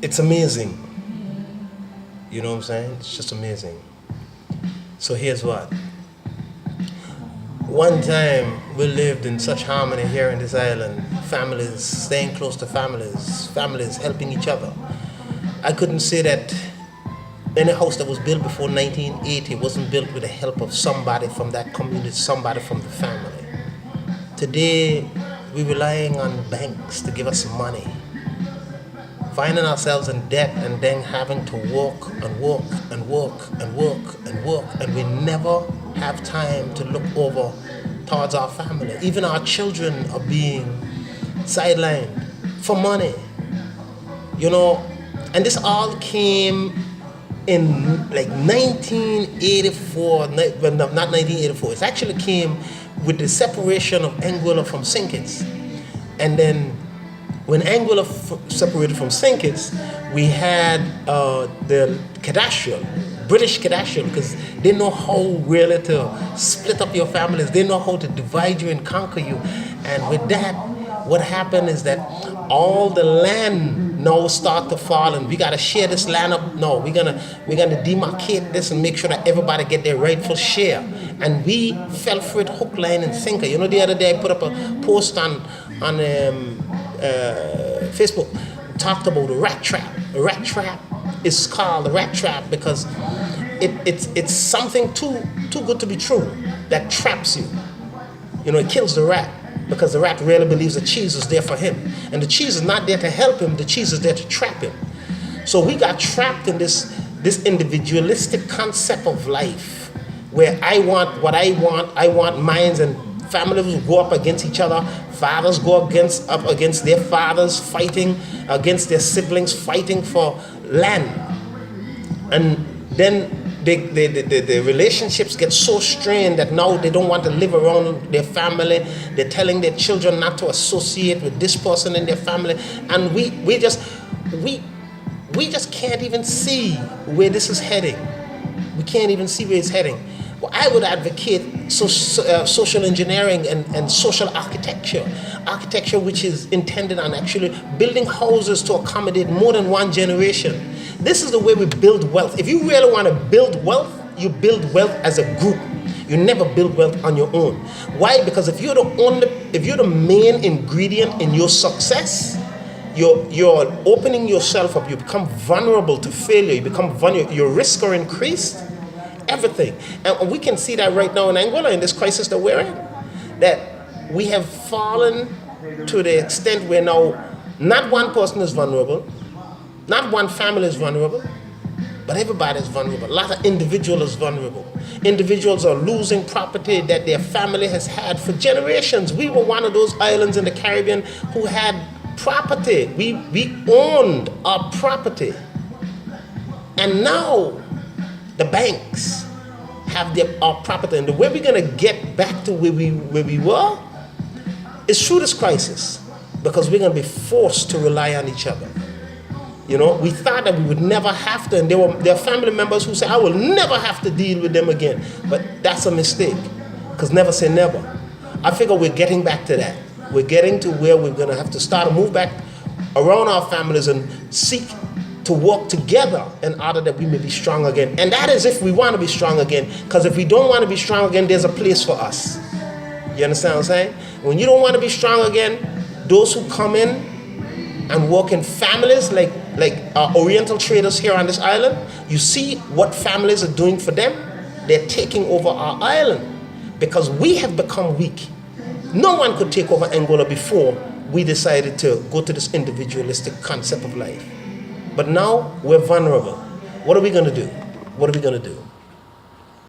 it's amazing. You know what I'm saying? It's just amazing. So here's what. One time we lived in such harmony here in this island, families staying close to families helping each other. I couldn't say that any house that was built before 1980 wasn't built with the help of somebody from that community, somebody from the family. Today, we're relying on banks to give us money, finding ourselves in debt and then having to work and work and work and work and work, and we never have time to look over towards our family. Even our children are being sidelined for money, you know. And this all came in like 1984, well, not 1984. It actually came with the separation of Anguilla from St. Kitts. And then when Anguilla separated from St. Kitts, we had the cadastral, British cadastral, because they know how really to split up your families. They know how to divide you and conquer you. And with that, what happened is that all the land now start to fall, and we gotta share this land up. No, we're gonna demarcate this and make sure that everybody get their rightful share. And we fell for it hook, line, and sinker. You know, the other day I put up a post on Facebook, talked about the rat trap. A rat trap is called a rat trap because it's something too good to be true that traps you. You know, it kills the rat because the rat really believes the cheese is there for him. And the cheese is not there to help him, the cheese is there to trap him. So we got trapped in this individualistic concept of life where I want what I want mines, and families will go up against each other. Fathers go up against their fathers, fighting against their siblings, fighting for land. And then the relationships get so strained that now they don't want to live around their family. They're telling their children not to associate with this person in their family. And we just can't even see where this is heading. We can't even see where it's heading. Well, I would advocate social engineering and social architecture which is intended on actually building houses to accommodate more than one generation. This is the way we build wealth. If you really want to build wealth, you build wealth as a group. You never build wealth on your own. Why? Because if you're the main ingredient in your success, you're opening yourself up. You become vulnerable to failure. You become vulnerable. Your risks are increased. Everything. And we can see that right now in Angola, in this crisis that we're in, that we have fallen to the extent where now not one person is vulnerable, not one family is vulnerable, but everybody is vulnerable. A lot of individuals is vulnerable. Individuals are losing property that their family has had for generations. We were one of those islands in the Caribbean who had property. We owned our property. And now the banks have our property, and the way we're going to get back to where we were is through this crisis, because we're going to be forced to rely on each other. You know, we thought that we would never have to, and there are family members who say, I will never have to deal with them again. But that's a mistake, because never say never. I figure we're getting back to that. We're getting to where we're going to have to start to move back around our families and seek to work together in order that we may be strong again. And that is if we want to be strong again. Because if we don't want to be strong again, there's a place for us. You understand what I'm saying? When you don't want to be strong again, those who come in and work in families like Oriental traders here on this island, you see what families are doing for them. They're taking over our island because we have become weak. No one could take over Angola before we decided to go to this individualistic concept of life. But now we're vulnerable. What are we going to do? What are we going to do?